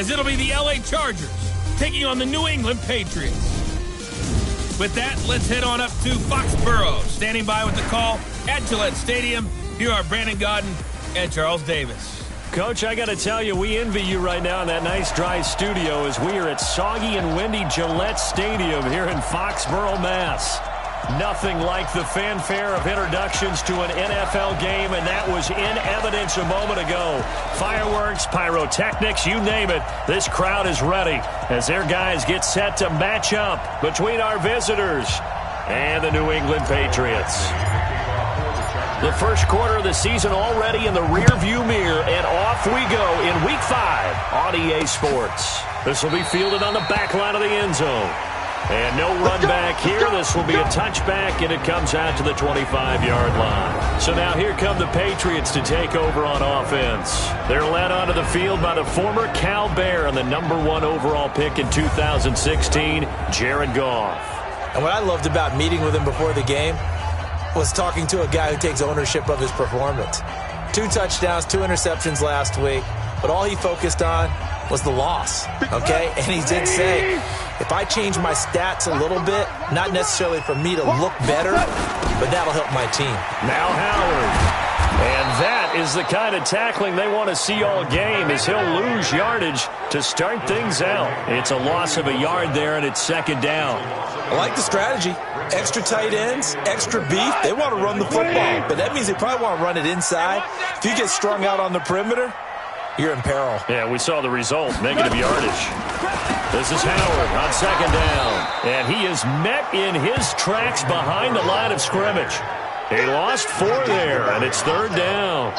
as it'll be the LA Chargers taking on the New England Patriots. With that, let's head on up to Foxborough. Standing by with the call at Gillette Stadium, here are Brandon Gaudin and Charles Davis. Coach, I got to tell you, we envy you right now in that nice dry studio as we are at soggy and windy Gillette Stadium here in Foxborough, Mass. Nothing like the fanfare of introductions to an NFL game, and that was in evidence a moment ago. Fireworks, pyrotechnics, you name it. This crowd is ready as their guys get set to match up between our visitors and the New England Patriots. The first quarter of the season already in the rearview mirror, and off we go in Week 5 on EA Sports. This will be fielded on the back line of the end zone. And no run back here. This will be a touchback, and it comes out to the 25-yard line. So now here come the Patriots to take over on offense. They're led onto the field by the former Cal Bear and the #1 overall pick in 2016, Jared Goff. And what I loved about meeting with him before the game was talking to a guy who takes ownership of his performance. 2 touchdowns, 2 interceptions last week, but all he focused on was the loss, okay? And he did say, if I change my stats a little bit, not necessarily for me to look better, but that'll help my team. Now Howard. And that is the kind of tackling they want to see all game, as he'll lose yardage to start things out. It's a loss of a yard there, and it's second down. I like the strategy. Extra tight ends, extra beef. They want to run the football, but that means they probably want to run it inside. If you get strung out on the perimeter, you're in peril. Yeah, we saw the result, negative yardage. This is Howard on second down, and he is met in his tracks behind the line of scrimmage. He lost 4 there, and it's third down.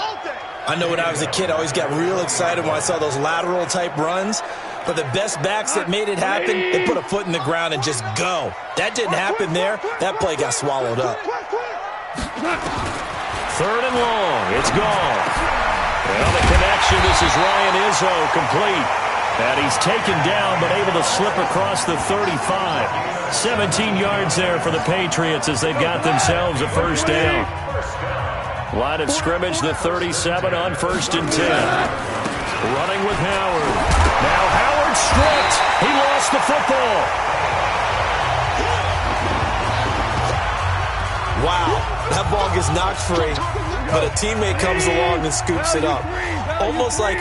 I know when I was a kid, I always got real excited when I saw those lateral-type runs. But the best backs that made it happen, they put a foot in the ground and just go. That didn't happen there. That play got swallowed up. Third and long. It's gone. Well, the connection, this is Ryan Izzo, complete. And he's taken down, but able to slip across the 35. 17 yards there for the Patriots as they've got themselves a first down. Line of scrimmage, the 37 on 1st and 10. Running with Howard. Now Howard stripped. He lost the football. Wow, that ball gets knocked free, but a teammate comes along and scoops it up. It's almost like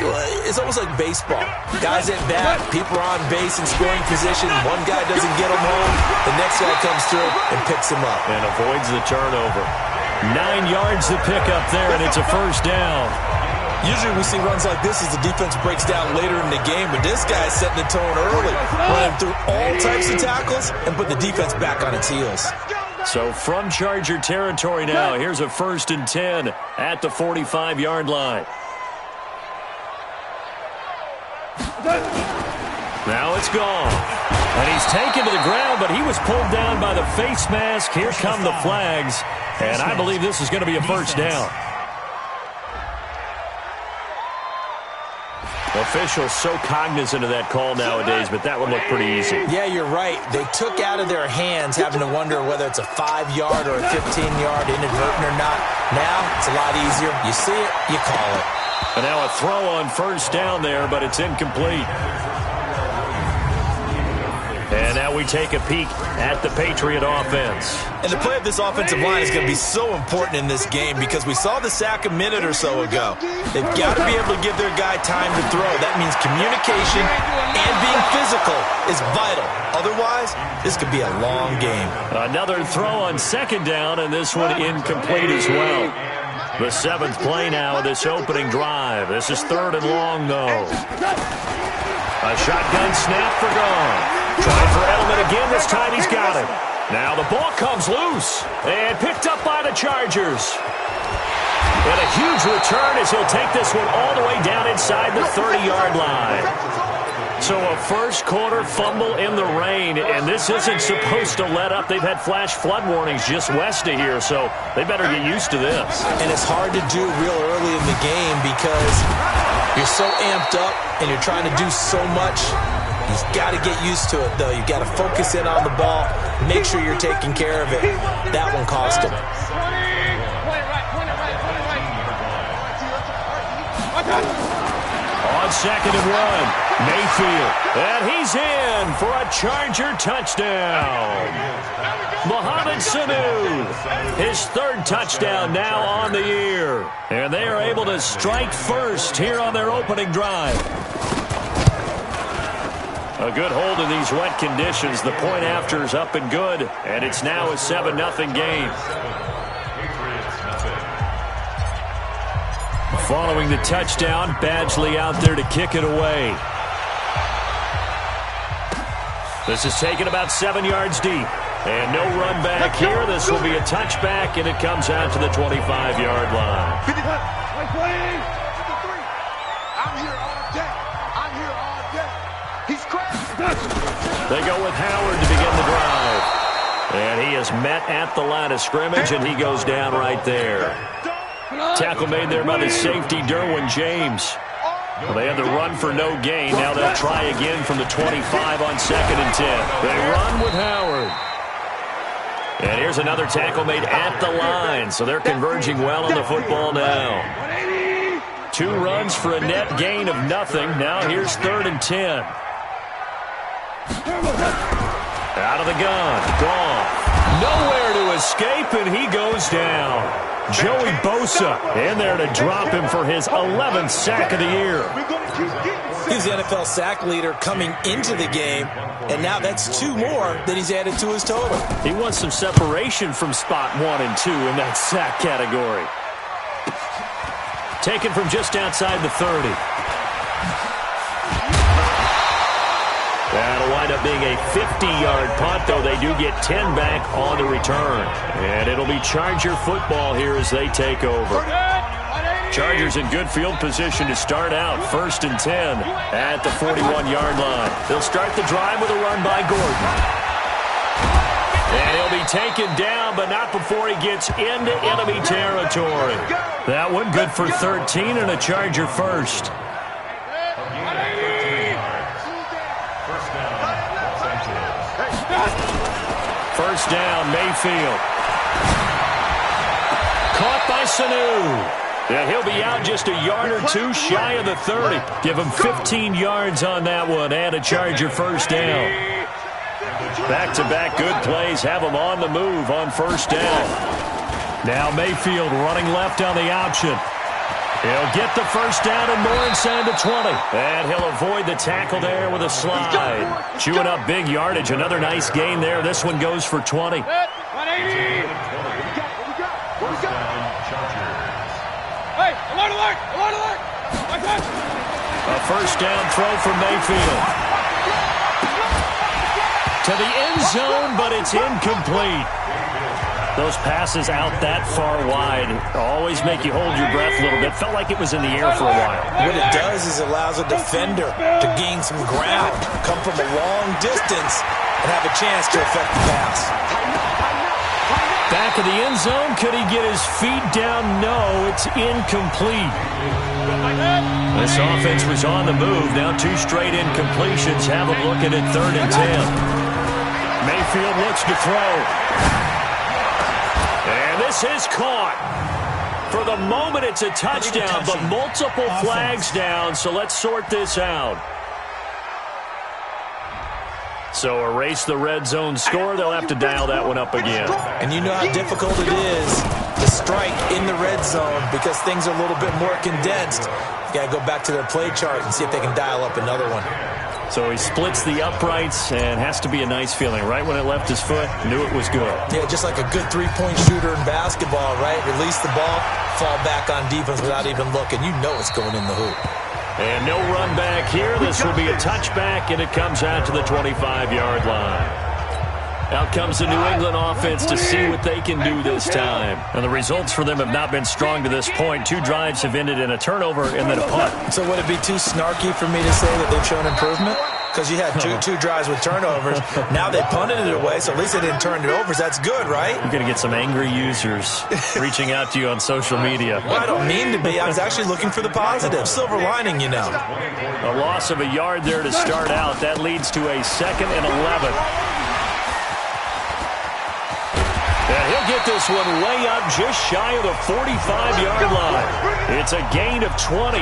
baseball. Guys at bat, people are on base in scoring position. One guy doesn't get him home. The next guy comes through and picks him up. And avoids the turnover. 9 yards to pick up there, and it's a first down. Usually we see runs like this as the defense breaks down later in the game, but this guy's setting the tone early, running through all types of tackles and put the defense back on its heels. So from Charger territory now, here's a 1st and 10 at the 45-yard line. Now it's gone. And he's taken to the ground, but he was pulled down by the face mask. Here come the flags, and I believe this is going to be a first down. Officials so cognizant of that call nowadays, but that one looked pretty easy. Yeah, you're right. They took out of their hands having to wonder whether it's a 5-yard or a 15-yard, inadvertent or not. Now it's a lot easier. You see it, you call it. And now a throw on first down there, but it's incomplete. And now we take a peek at the Patriot offense. And the play of this offensive line is going to be so important in this game because we saw the sack a minute or so ago. They've got to be able to give their guy time to throw. That means communication and being physical is vital. Otherwise, this could be a long game. Another throw on second down, and this one incomplete as well. The 7th play now of this opening drive. This is 3rd and long, though. A shotgun snap for Goff. Trying for Edelman again. This time he's got it. Now the ball comes loose and picked up by the Chargers. And a huge return as he'll take this one all the way down inside the 30-yard line. So a first quarter fumble in the rain, and this isn't supposed to let up. They've had flash flood warnings just west of here, so they better get used to this. And it's hard to do real early in the game because you're so amped up and you're trying to do so much. You've got to get used to it, though. You've got to focus in on the ball, make sure you're taking care of it. That one cost him. On 2nd and 1, Mayfield. And he's in for a Charger touchdown. Mohamed Sanu, his third touchdown now on the year. And they are able to strike first here on their opening drive. A good hold in these wet conditions. The point after is up and good, and it's now a 7-0 game. Following the touchdown, Badgley out there to kick it away. This is taken about 7 yards deep. And no run back here. This will be a touchback, and it comes out to the 25-yard line. I'm here all day. I'm here all day. He's crazy. They go with Howard to begin the drive. And he is met at the line of scrimmage, and he goes down right there. Tackle made there by the safety, Derwin James. Well, they had the run for no gain. Now they'll try again from the 25 on 2nd and 10. They run with Howard. And here's another tackle made at the line, so they're converging well on the football now. 2 runs for a net gain of nothing. Now here's 3rd and 10. Out of the gun. Gone. Nowhere to escape, and he goes down. Joey Bosa in there to drop him for his 11th sack of the year. He's the NFL sack leader coming into the game, and now that's 2 more that he's added to his total. He wants some separation from spot 1 and 2 in that sack category. Taken from just outside the 30. That'll wind up being a 50-yard punt, though they do get 10 back on the return. And it'll be Charger football here as they take over. Chargers in good field position to start out. 1st and 10 at the 41-yard line. They'll start the drive with a run by Gordon. And he'll be taken down, but not before he gets into enemy territory. That one good for 13 and a Charger first. First down, Mayfield. Caught by Sanu. And he'll be out just a yard or 2 shy of the 30. Give him 15 yards on that one and a Charger first down. Back-to-back good plays have him on the move on first down. Now Mayfield running left on the option. He'll get the first down and more inside the 20. And he'll avoid the tackle there with a slide. Chewing up big yardage. Another nice gain there. This one goes for 20. A first down throw from Mayfield. To the end zone, but it's incomplete. Those passes out that far wide always make you hold your breath a little bit. Felt like it was in the air for a while. What it does is it allows a defender to gain some ground, come from a long distance, and have a chance to affect the pass. Back of the end zone. Could he get his feet down? No, it's incomplete. This offense was on the move. Now 2 straight incompletions. Have them looking at 3rd and 10. Mayfield looks to throw. And this is caught. For the moment, it's a touchdown, but multiple flags down, so let's sort this out. So erase the red zone score. They'll have to dial that one up again. And you know how difficult it is to strike in the red zone because things are a little bit more condensed. You got to go back to their play chart and see if they can dial up another one. So he splits the uprights and has to be a nice feeling. Right when it left his foot, knew it was good. Yeah, just like a good 3-point shooter in basketball, right? Release the ball, fall back on defense without even looking. You know it's going in the hoop. And no run back here. This will be a touchback, and it comes out to the 25-yard line. Out comes the New England offense to see what they can do this time. And the results for them have not been strong to this point. 2 drives have ended in a turnover and then a punt. So would it be too snarky for me to say that they've shown improvement? Because you had two drives with turnovers. Now they punted it away, so at least they didn't turn it over. So that's good, right? You're going to get some angry users reaching out to you on social media. Well, I don't mean to be. I was actually looking for the positive. Silver lining, you know. A loss of a yard there to start out. That leads to a 2nd and 11. And he'll get this one way up just shy of the 45-yard line. It's a gain of 20.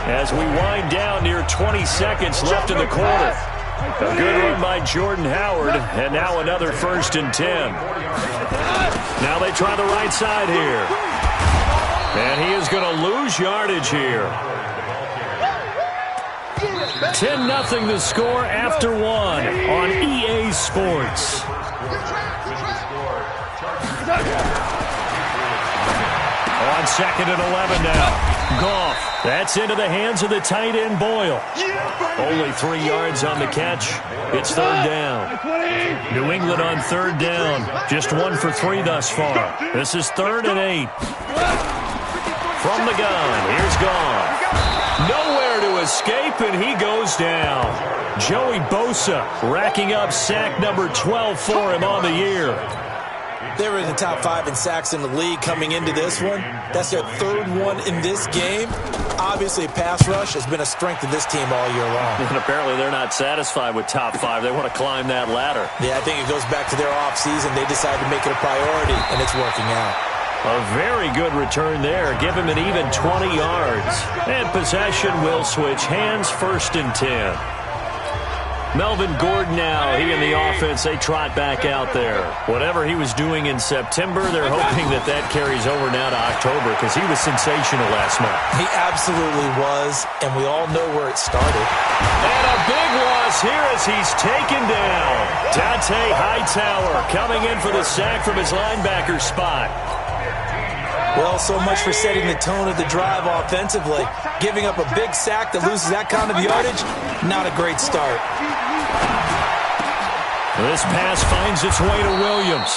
as we wind down near 20 seconds left in the quarter. A good run by Jordan Howard, and now another 1st and 10. Now they try the right side here. And he is going to lose yardage here. 10-0 the score after one on EA Sports. On 2nd and 11 now. Goff. That's into the hands of the tight end Boyle. Only 3 yards on the catch. It's 3rd down. New England on 3rd down. Just 1 for 3 thus far. This is 3rd and 8. From the gun, here's Goff. Nowhere to escape, and he goes down. Joey Bosa racking up sack number 12 for him on the year. They were in the top 5 in sacks in the league coming into this one. That's their 3rd one in this game. Obviously, pass rush has been a strength of this team all year long. And apparently they're not satisfied with top 5. They want to climb that ladder. Yeah, I think it goes back to their offseason. They decided to make it a priority, and it's working out. A very good return there. Give him an even 20 yards. And possession will switch hands, 1st and 10. Melvin Gordon now, he and the offense, they trot back out there. Whatever he was doing in September, they're hoping that carries over now to October because he was sensational last month. He absolutely was, and we all know where it started. And a big loss here as he's taken down. Dante Hightower coming in for the sack from his linebacker spot. Well, so much for setting the tone of the drive offensively. Giving up a big sack that loses that kind of yardage, not a great start. This pass finds its way to Williams.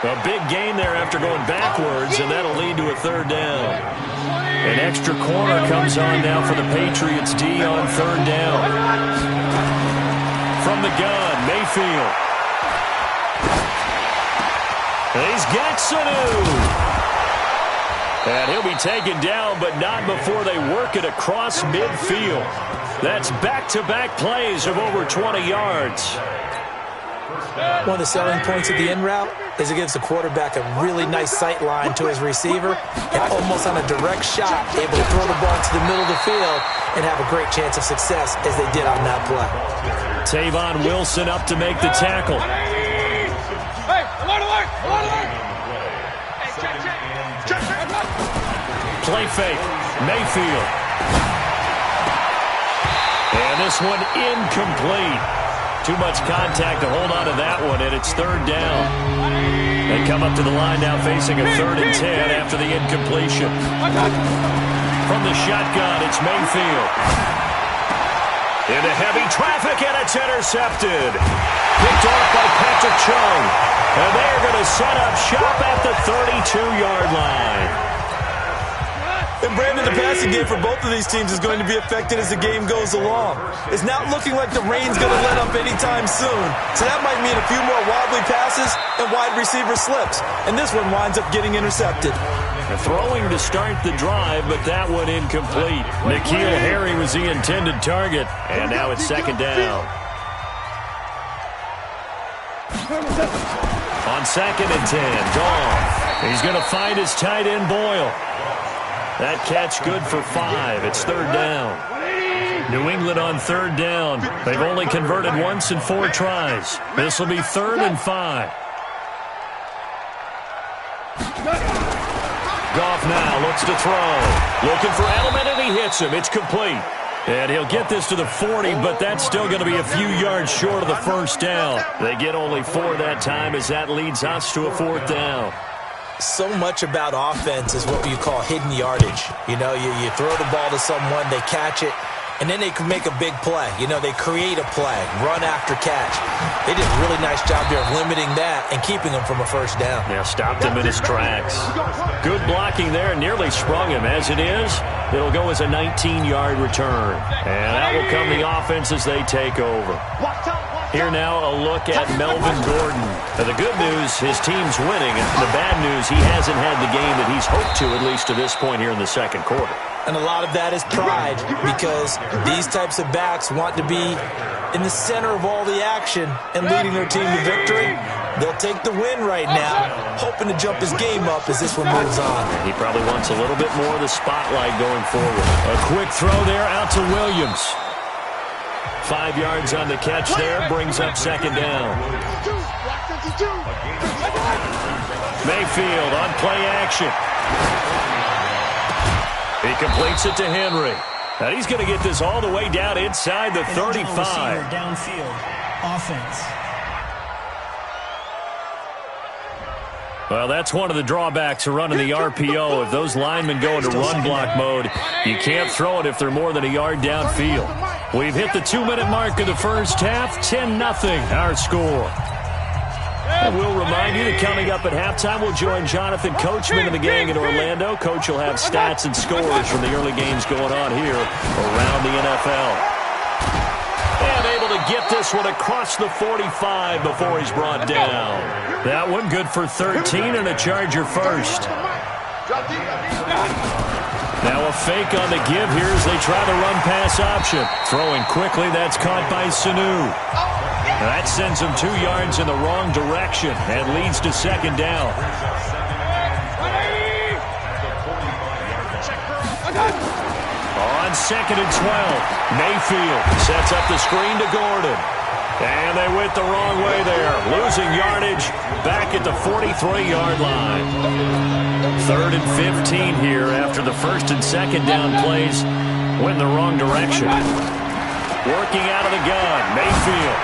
A big gain there after going backwards, and that'll lead to a 3rd down. An extra corner comes on now for the Patriots D on 3rd down. From the gun, Mayfield. He's got Sanu. And he'll be taken down, but not before they work it across midfield. That's back-to-back plays of over 20 yards. One of the selling points of the in route is it gives the quarterback a really nice sight line to his receiver and almost on a direct shot able to throw the ball to the middle of the field and have a great chance of success as they did on that play. Tavon Wilson up to make the tackle. Play fake. Mayfield. And this one incomplete. Too much contact to hold on to that one, and it's 3rd down. They come up to the line now facing a 3rd and 10 after the incompletion. From the shotgun, it's Mayfield. Into heavy traffic, and it's intercepted. Picked off by Patrick Chung. And they're going to set up shop at the 32-yard line. And Brandon, the passing game for both of these teams is going to be affected as the game goes along. It's not looking like the rain's going to let up anytime soon. So that might mean a few more wobbly passes and wide receiver slips. And this one winds up getting intercepted. Throwing to start the drive, but that one incomplete. N'Keal Harry was the intended target. And now it's 2nd down. On 2nd and 10, Goff. He's going to find his tight end Boyle. That catch good for 5. It's 3rd down. New England on 3rd down. They've only converted once in 4 tries. This will be 3rd and 5. Goff now looks to throw. Looking for Edelman, and he hits him. It's complete. And he'll get this to the 40, but that's still going to be a few yards short of the 1st down. They get only 4 that time as that leads us to a 4th down. So much about offense is what you call hidden yardage. You know, you throw the ball to someone, they catch it, and then they can make a big play. You know, they create a play, run after catch. They did a really nice job there of limiting that and keeping him from a 1st down. Yeah, stopped him in his tracks. Good blocking there, nearly sprung him. As it is, it'll go as a 19-yard return. And that will come the offense as they take over. Here now, a look at Melvin Gordon. Now, the good news, his team's winning. And the bad news, he hasn't had the game that he's hoped to, at least to this point here in the 2nd quarter. And a lot of that is pride, because these types of backs want to be in the center of all the action and leading their team to victory. They'll take the win right now, hoping to jump his game up as this one moves on. He probably wants a little bit more of the spotlight going forward. A quick throw there out to Williams. 5 yards on the catch there, brings up second down. Mayfield on play action. He completes it to Henry. And he's going to get this all the way down inside the 35. Downfield offense. Well, that's one of the drawbacks of running the RPO. If those linemen go into run block mode, you can't throw it if they're more than a yard downfield. We've hit the 2-minute mark of the first half. 10-0 our score. And we'll remind you that coming up at halftime, we'll join Jonathan Coachman and the gang in Orlando. Coach will have stats and scores from the early games going on here around the NFL. And able to get this one across the 45 before he's brought down. That one good for 13 and a Charger first. Now a fake on the give here as they try the run-pass option. Throwing quickly, that's caught by Sanu. That sends him 2 yards in the wrong direction and leads to second down. On second and 12, Mayfield sets up the screen to Gordon. And they went the wrong way there, losing yardage back at the 43-yard line. 3rd and 15 here after the first and second down plays went the wrong direction. Working out of the gun, Mayfield.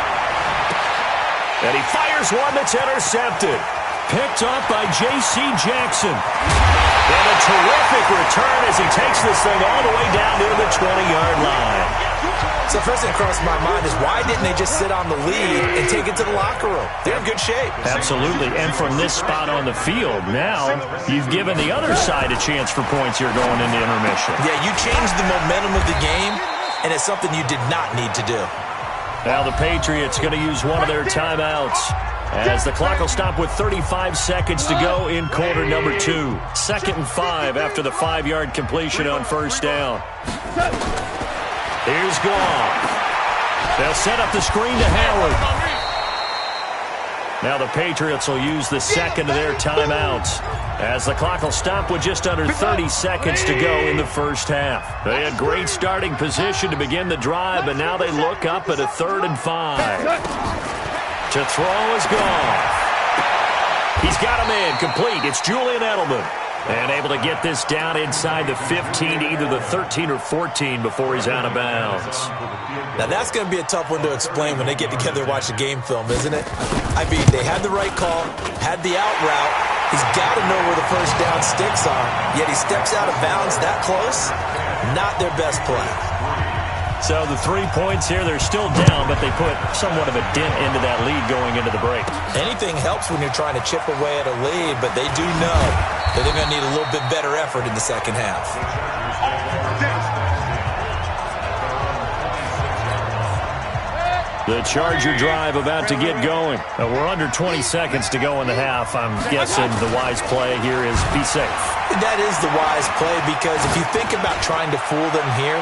And he fires one that's intercepted. Picked up by J.C. Jackson. And a terrific return as he takes this thing all the way down near the 20-yard line. So first thing across my mind is, why didn't they just sit on the lead and take it to the locker room? They're in good shape. Absolutely. And from this spot on the field, now you've given the other side a chance for points here going into intermission. Yeah, you changed the momentum of the game, and it's something you did not need to do. Now the Patriots going to use one of their timeouts as the clock will stop with 35 seconds to go in quarter number 2. 2nd and 5 after the 5-yard completion on first down. Here's Goff. They'll set up the screen to Howard. Now the Patriots will use the second of their timeouts as the clock will stop with just under 30 seconds to go in the first half. They had great starting position to begin the drive, but now they look up at a 3rd and 5. To throw is Goff. He's got him in, complete. It's Julian Edelman. And able to get this down inside the 15 to either the 13 or 14 before he's out of bounds. Now that's going to be a tough one to explain when they get together and watch the game film, isn't it? I mean, they had the right call, had the out route. He's got to know where the first down sticks are, yet he steps out of bounds that close. Not their best play. So the 3 points here, they're still down, but they put somewhat of a dent into that lead going into the break. Anything helps when you're trying to chip away at a lead, but they do know that they're going to need a little bit better effort in the second half. The Charger drive about to get going. We're under 20 seconds to go in the half. I'm guessing the wise play here is be safe. That is the wise play, because if you think about trying to fool them here,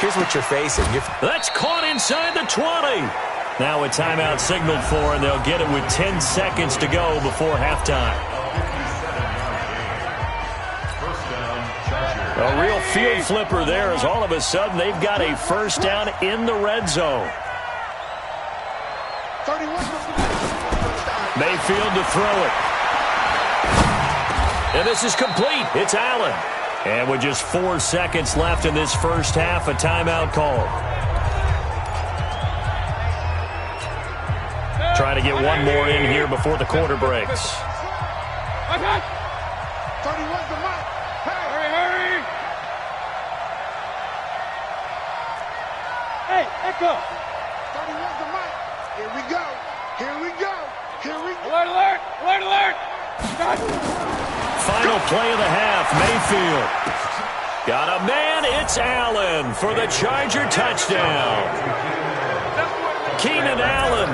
here's what you're facing. That's caught inside the 20. Now a timeout signaled for, and they'll get it with 10 seconds to go before halftime. A real field flipper there, as all of a sudden they've got a first down in the red zone. Mayfield to throw it. And this is complete. It's Allen. And with just 4 seconds left in this first half, a timeout call. Trying to get one more in here before the quarter breaks. 31's the mark. Hurry. Hey, Echo. 31's the mark. Here we go. Alert. Final play of the half, Mayfield. Got a man, it's Allen for the Charger touchdown. Keenan Allen,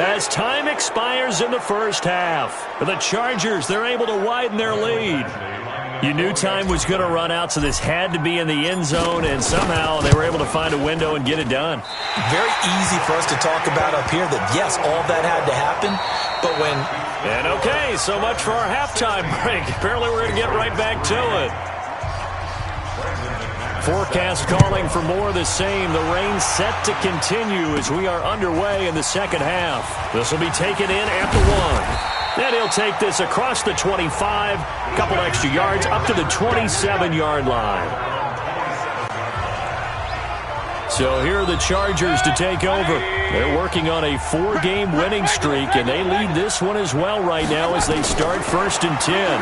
as time expires in the first half. The Chargers, they're able to widen their lead. You knew time was going to run out, so this had to be in the end zone, and somehow they were able to find a window and get it done. Very easy for us to talk about up here that, yes, all that had to happen, but when... And okay, so much for our halftime break. Apparently we're going to get right back to it. Forecast calling for more of the same. The rain set to continue as we are underway in the second half. This will be taken in at the 1. And he'll take this across the 25, a couple extra yards, up to the 27-yard line. So here are the Chargers to take over. They're working on a 4-game winning streak, and they lead this one as well right now as they start 1st and 10.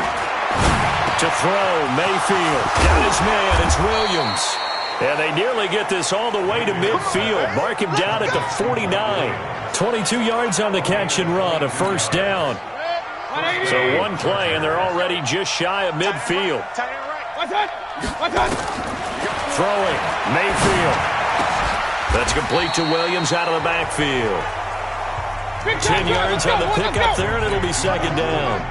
To throw, Mayfield. Down his man, it's Williams. And they nearly get this all the way to midfield. Mark him down at the 49. 22 yards on the catch and run, a 1st down. So one play, and they're already just shy of midfield. Throwing, Mayfield. That's complete to Williams out of the backfield. 10 yards on the pickup there, and it'll be 2nd down.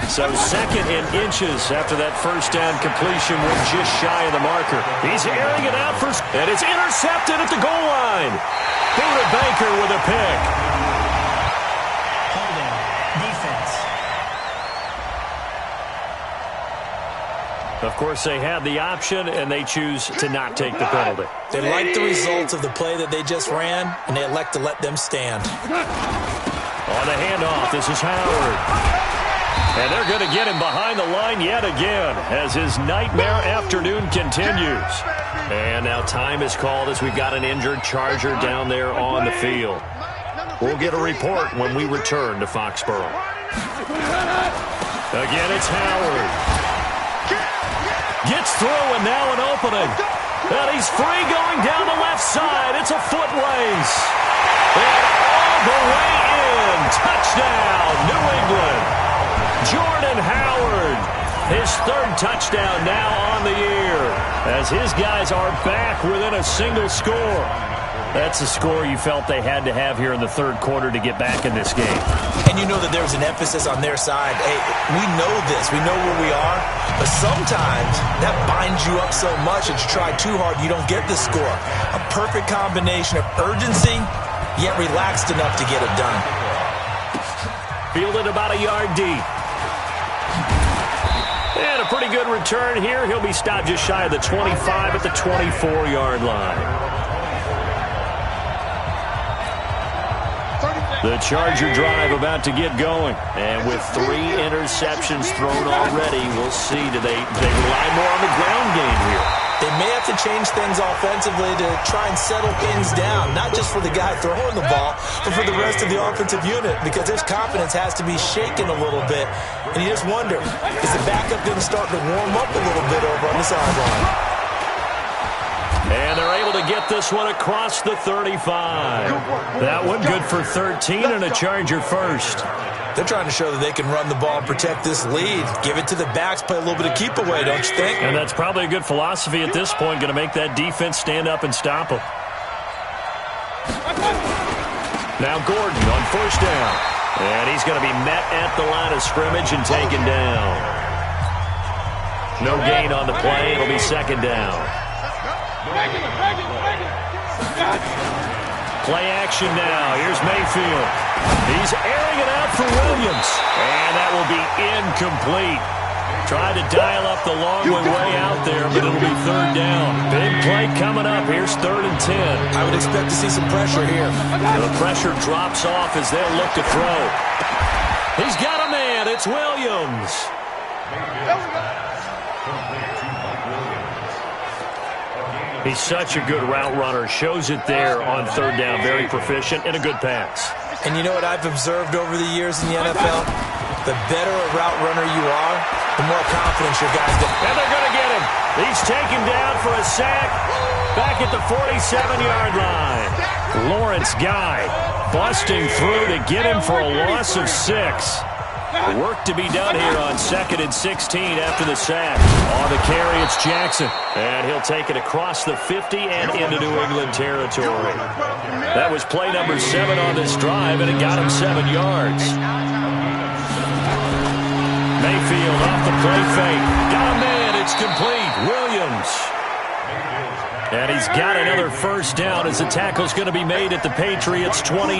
So 2nd and inches after that 1st down completion. We're just shy of the marker. He's airing it out for, and it's intercepted at the goal line. Buda Baker with a pick. Holding. Defense. Of course, they had the option, and they choose to not take the penalty. They like the results of the play that they just ran, and they elect to let them stand. On the handoff, this is Howard. And they're going to get him behind the line yet again as his nightmare afternoon continues. And now time is called as we've got an injured Charger down there on the field. We'll get a report when we return to Foxborough. Again, it's Howard. Gets through, and now an opening. And he's free going down the left side. It's a foot race. And all the way in. Touchdown, New England. Jordan Howard, his 3rd touchdown now on the year as his guys are back within a single score. That's a score you felt they had to have here in the 3rd quarter to get back in this game. And you know that there's an emphasis on their side. Hey, we know this. We know where we are. But sometimes that binds you up so much that you try too hard, you don't get the score. A perfect combination of urgency, yet relaxed enough to get it done. Fielded about a yard deep. And a pretty good return here. He'll be stopped just shy of the 25 at the 24-yard line. The Charger drive about to get going. And with 3 interceptions thrown already, we'll see. Do they rely more on the ground game here? They may have to change things offensively to try and settle things down, not just for the guy throwing the ball, but for the rest of the offensive unit, because their confidence has to be shaken a little bit. And you just wonder, is the backup going to start to warm up a little bit over on the sideline? And they're able to get this one across the 35. That one good for 13 and a Charger 1st. They're trying to show that they can run the ball and protect this lead. Give it to the backs, play a little bit of keep away, don't you think? And that's probably a good philosophy at this point, going to make that defense stand up and stop them. Now Gordon on 1st down. And he's going to be met at the line of scrimmage and taken down. No gain on the play. It'll be 2nd down. Play action now. Here's Mayfield. He's airing it out for Williams. And that will be incomplete. Tried to dial up the long one way out there, but it'll be 3rd down. Big play coming up. Here's 3rd and 10. I would expect to see some pressure here. The pressure drops off as they'll look to throw. He's got a man. It's Williams. He's such a good route runner. Shows it there on 3rd down. Very proficient and a good pass. And you know what I've observed over the years in the NFL? The better a route runner you are, the more confidence your guys get. And they're going to get him. He's taken down for a sack back at the 47-yard line. Lawrence Guy busting through to get him for a loss of 6. Work to be done here on 2nd and 16 after the sack. On the carry, it's Jackson. And he'll take it across the 50 and into New England territory. That was play number 7 on this drive, and it got him 7 yards. Mayfield off the play fake. Got Pass complete. Williams. And he's got another first down as the tackle's going to be made at the Patriots' 28.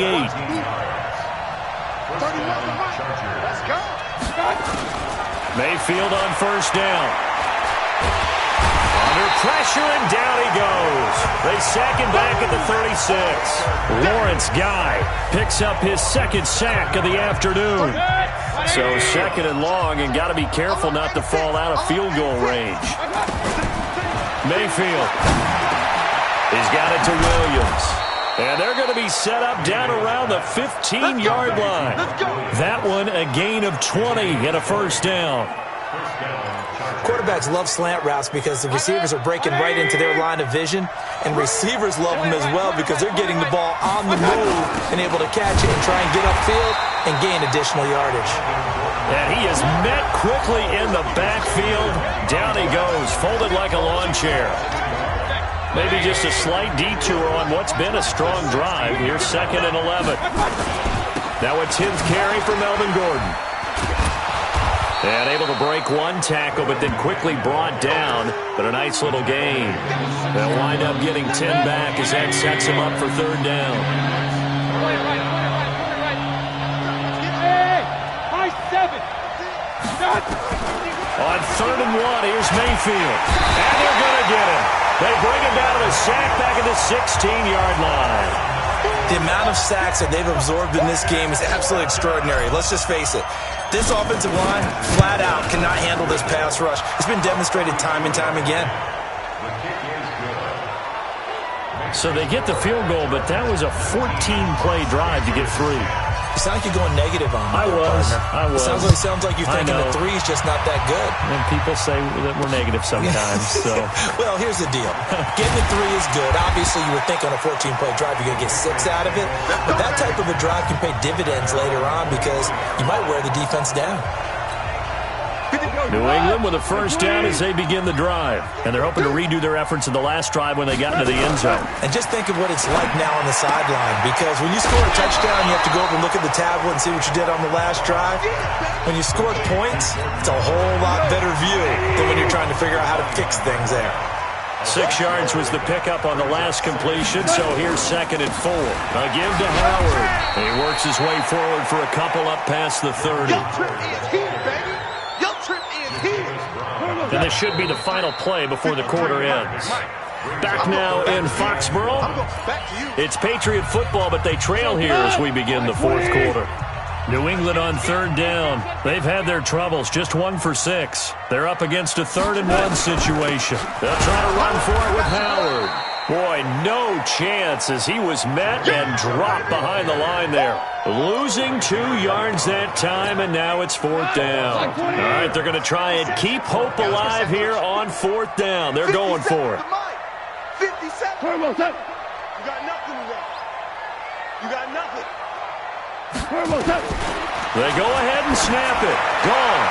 Mayfield on first down. Under pressure, and down he goes. They sack him back at the 36. Lawrence Guy picks up his second sack of the afternoon. So second and long, and got to be careful not to fall out of field goal range. Mayfield. He's got it to Williams. And they're going to be set up down around the 15-yard line. That one a gain of 20 and a first down. Quarterbacks love slant routes because the receivers are breaking right into their line of vision, and receivers love them as well because they're getting the ball on the move and able to catch it and try and get upfield and gain additional yardage. And he is met quickly in the backfield. Down he goes, folded like a lawn chair. Maybe just a slight detour on what's been a strong drive. Here's 2nd and 11. Now a 10th carry for Melvin Gordon. And able to break one tackle, but then quickly brought down. But a nice little gain. They'll wind up getting 10 back as that sets him up for third down. On 3rd and 1, here's Mayfield. And they're going to get him. They bring him down to the sack back at the 16-yard line. The amount of sacks that they've absorbed in this game is absolutely extraordinary. Let's just face it. This offensive line, flat out, cannot handle this pass rush. It's been demonstrated time and time again. So they get the field goal, but that was a 14-play drive to get 3. You sound like you're going negative on me. I was. It sounds like you're thinking the 3 is just not that good. And people say that we're negative sometimes. So, well, here's the deal. Getting the 3 is good. Obviously, you would think on a 14-play drive you're going to get 6 out of it. But that type of a drive can pay dividends later on because you might wear the defense down. New England with a first down as they begin the drive. And they're hoping to redo their efforts in the last drive when they got into the end zone. And just think of what it's like now on the sideline, because when you score a touchdown, you have to go over and look at the tablet and see what you did on the last drive. When you score points, it's a whole lot better view than when you're trying to figure out how to fix things there. 6 yards was the pickup on the last completion, so here's 2nd and 4. A give to Howard. He works his way forward for a couple up past the 30. And this should be the final play before the quarter ends. Back now in Foxborough. It's Patriot football, but they trail here as we begin the fourth quarter. New England on 3rd down. They've had their troubles, just 1 for 6. They're up against a 3rd and 1 situation. They'll try to run for it with Howard. Boy, no chance as he was met and dropped behind the line there. Losing 2 yards that time, and now it's 4th down. All right, they're going to try and keep hope alive here on 4th down. They're going for it. 50 seconds. You got nothing left. You got nothing. They go ahead and snap it. Gone.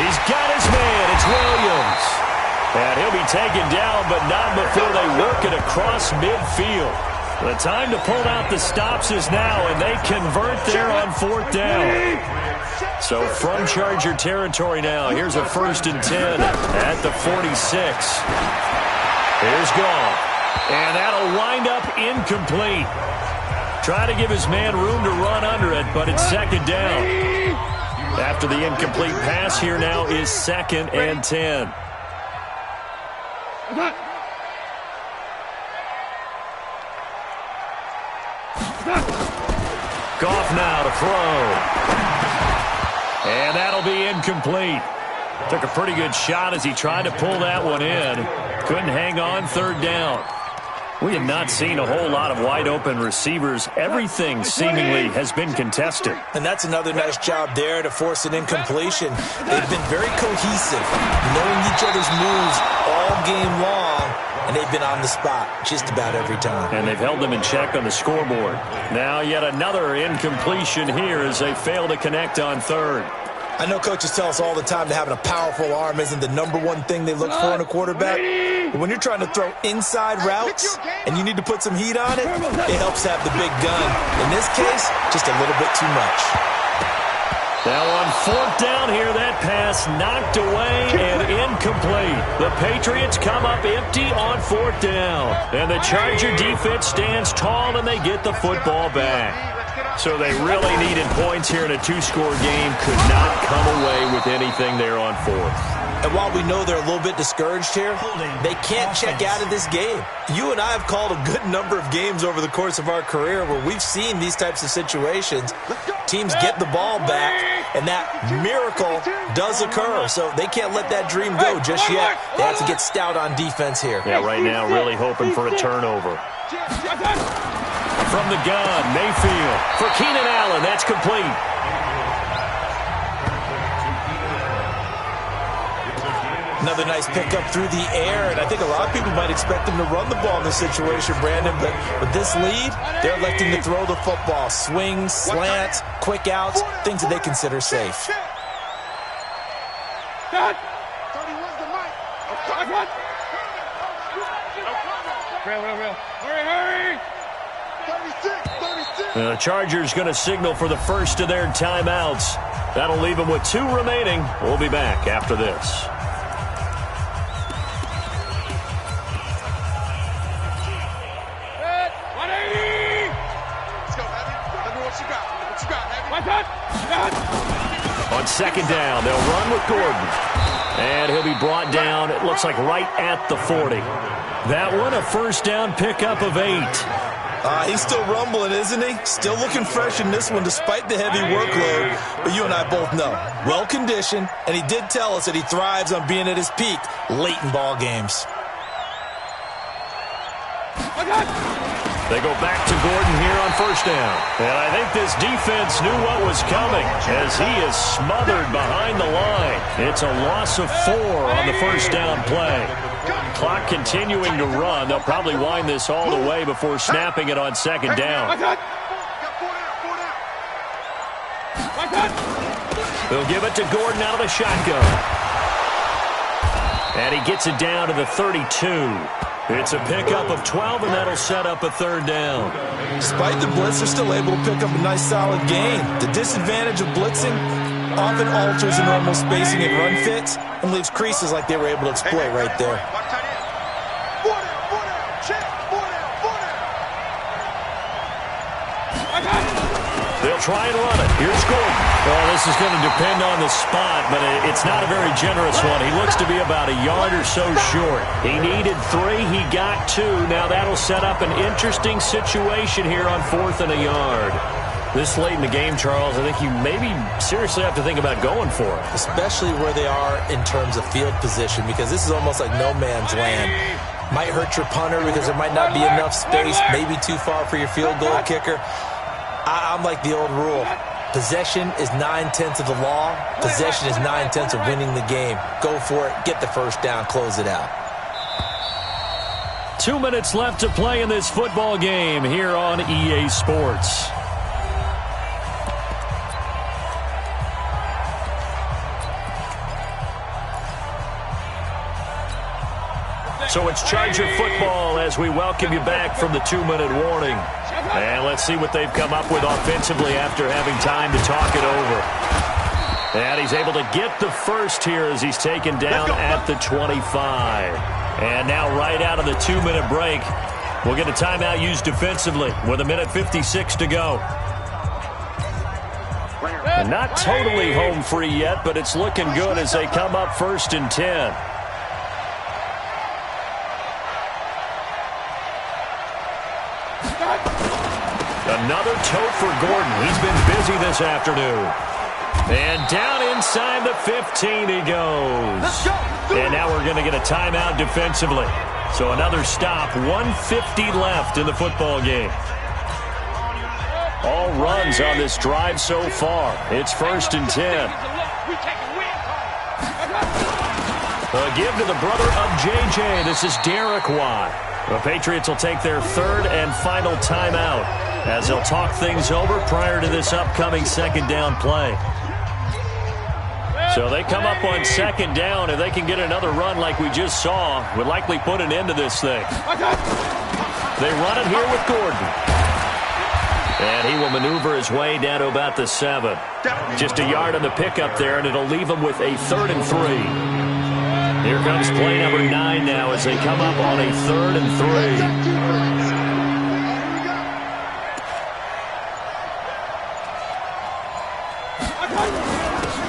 He's got his man. It's Williams. And he'll be taken down, but not before they work it across midfield. The time to pull out the stops is now, and they convert there on 4th down. So from Charger territory now, here's a 1st and 10 at the 46. Here's Gall. And that'll wind up incomplete. Try to give his man room to run under it, but it's 2nd down. After the incomplete pass, here now is 2nd and 10. Goff now to throw. And that'll be incomplete. Took a pretty good shot as he tried to pull that one in. Couldn't hang on 3rd down. We have not seen a whole lot of wide-open receivers. Everything seemingly has been contested. And that's another nice job there to force an incompletion. They've been very cohesive, knowing each other's moves all game long, and they've been on the spot just about every time. And they've held them in check on the scoreboard. Now yet another incompletion here as they fail to connect on 3rd. I know coaches tell us all the time that having a powerful arm isn't the #1 thing they look for in a quarterback. But when you're trying to throw inside routes and you need to put some heat on it, it helps to have the big gun. In this case, just a little bit too much. Now on fourth down here, that pass knocked away and incomplete. The Patriots come up empty on fourth down. And the Charger defense stands tall and they get the football back. So they really needed points here in a two-score game. Could not come away with anything there on fourth. And while we know they're a little bit discouraged here, they can't check out of this game. You and I have called a good number of games over the course of our career where we've seen these types of situations. Teams get the ball back, and that miracle does occur. So they can't let that dream go just yet. They have to get stout on defense here. Yeah, right now really hoping for a turnover. From the gun, Mayfield for Keenan Allen. That's complete. Another nice pickup through the air, and I think a lot of people might expect him to run the ball in this situation, Brandon, but with this lead, they're electing to throw the football. Swings, slants, quick outs, things that they consider safe. Hurry! The Chargers going to signal for the first of their timeouts. That'll leave them with 2 remaining. We'll be back after this. On second down, they'll run with Gordon. And he'll be brought down, it looks like right at the 40. That one, a first down pickup of 8. He's still rumbling, isn't he? Still looking fresh in this one despite the heavy workload. But you and I both know, well-conditioned, and he did tell us that he thrives on being at his peak late in ball games. They go back to Gordon here on first down. And I think this defense knew what was coming as he is smothered behind the line. It's a loss of 4 on the first down play. Clock continuing to run. They'll probably wind this all the way before snapping it on second down. They'll give it to Gordon out of the shotgun. And he gets it down to the 32. It's a pickup of 12, and that'll set up a third down. Despite the blitz, they're still able to pick up a nice solid gain. The disadvantage of blitzing often alters the normal spacing and run fits and leaves creases like they were able to exploit right there. They'll try and run it. Here's Gordon. Well, this is going to depend on the spot, but it's not a very generous one. He looks to be about a yard or so short. He needed 3. He got 2. Now that'll set up an interesting situation here on 4th and a yard. This late in the game, Charles, I think you maybe seriously have to think about going for it. Especially where they are in terms of field position, because this is almost like no man's land. Might hurt your punter because there might not be enough space, maybe too far for your field goal kicker. I'm like the old rule. Possession is 9/10 of the law. Possession is 9/10 of winning the game. Go for it. Get the first down. Close it out. 2 minutes left to play in this football game here on EA Sports. So it's Charger football as we welcome you back from the 2-minute warning. And let's see what they've come up with offensively after having time to talk it over. And he's able to get the first here as he's taken down at the 25. And now right out of the 2-minute break, we'll get a timeout used defensively with 1:56 to go. And not totally home free yet, but it's looking good as they come up 1st and 10. Another toe for Gordon. He's been busy this afternoon. And down inside the 15 he goes. And now we're going to get a timeout defensively. So another stop. 1:50 left in the football game. All runs on this drive so far. It's 1st and 10. A give to the brother of J.J. This is Derek Watt. The Patriots will take their 3rd and final timeout as they'll talk things over prior to this upcoming second down play. So they come up on second down. If they can get another run like we just saw, would likely put an end to this thing. They run it here with Gordon. And he will maneuver his way down to about the 7. Just a yard on the pickup there, and it'll leave him with a 3rd and 3. Here comes play number 9 now as they come up on a 3rd and 3.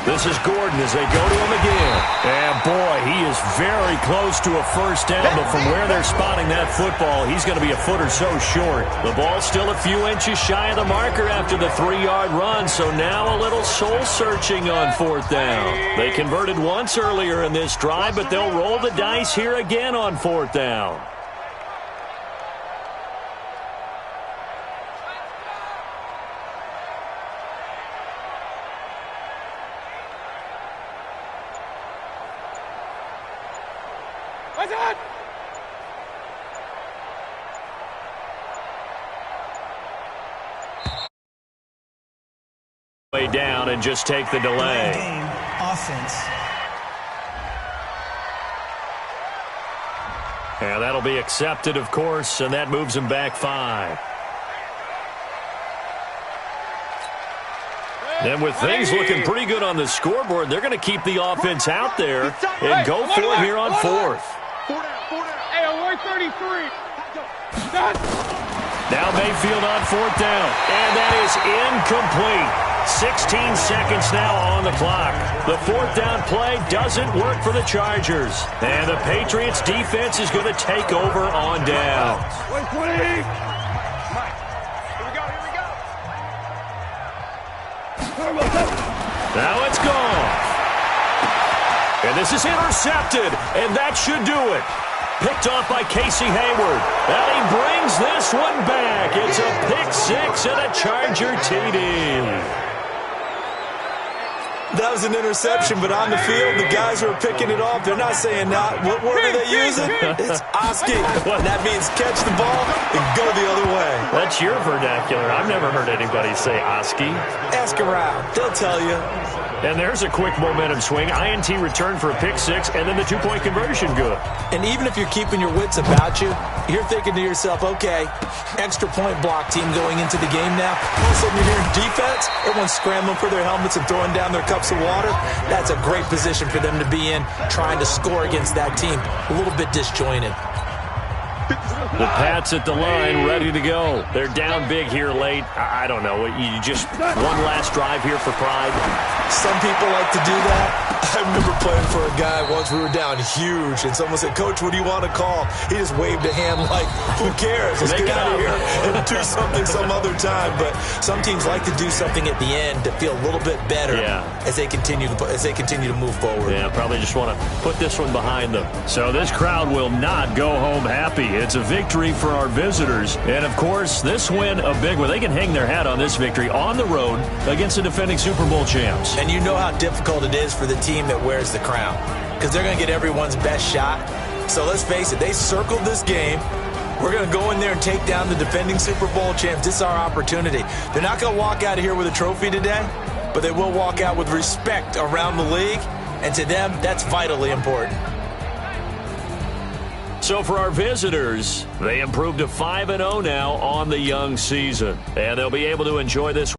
This is Gordon as they go to him again. And, boy, he is very close to a first down, but from where they're spotting that football, he's going to be a foot or so short. The ball's still a few inches shy of the marker after the 3-yard run, so now a little soul-searching on 4th down. They converted once earlier in this drive, but they'll roll the dice here again on 4th down. Way down and just take the delay. Game, offense. And that'll be accepted, of course, and that moves him back 5. And with things looking pretty good on the scoreboard, they're going to keep the offense out there and go for it here on 4th. Hey, on 133. Now Mayfield on 4th down, and that is incomplete. 16 seconds now on the clock. The 4th down play doesn't work for the Chargers. And the Patriots defense is going to take over on downs. 120. Here we go. Now it's gone. And this is intercepted, and that should do it. Picked off by Casey Hayward. And he brings this one back. It's a pick 6 and a Charger TD. That was an interception, but on the field, the guys who are picking it off, they're not saying that. What word are they using? It's Oski. And that means catch the ball and go the other way. That's your vernacular. I've never heard anybody say Oski. Ask around. They'll tell you. And there's a quick momentum swing. INT return for a pick 6, and then the 2-point conversion good. And even if you're keeping your wits about you, you're thinking to yourself, okay, extra point block team going into the game now. All of a sudden you're hearing defense, everyone's scrambling for their helmets and throwing down their cups of water. That's a great position for them to be in, trying to score against that team. A little bit disjointed. The Pats at the line, ready to go. They're down big here late. I don't know. You just one last drive here for pride. Some people like to do that. I remember playing for a guy once. We were down huge, and someone said, "Coach, what do you want to call?" He just waved a hand like, "Who cares? Let's get out of here and do something some other time." But some teams like to do something at the end to feel a little bit better as they continue to move forward. Yeah, probably just want to put this one behind them. So this crowd will not go home happy. It's a victory for our visitors. And, of course, this win a big one. They can hang their hat on this victory on the road against the defending Super Bowl champs. And you know how difficult it is for the team that wears the crown, because they're going to get everyone's best shot. So let's face it, they circled this game. We're going to go in there and take down the defending Super Bowl champs. This is our opportunity. They're not going to walk out of here with a trophy today, but they will walk out with respect around the league. And to them, that's vitally important. So for our visitors, they improved to 5-0 now on the young season. And they'll be able to enjoy this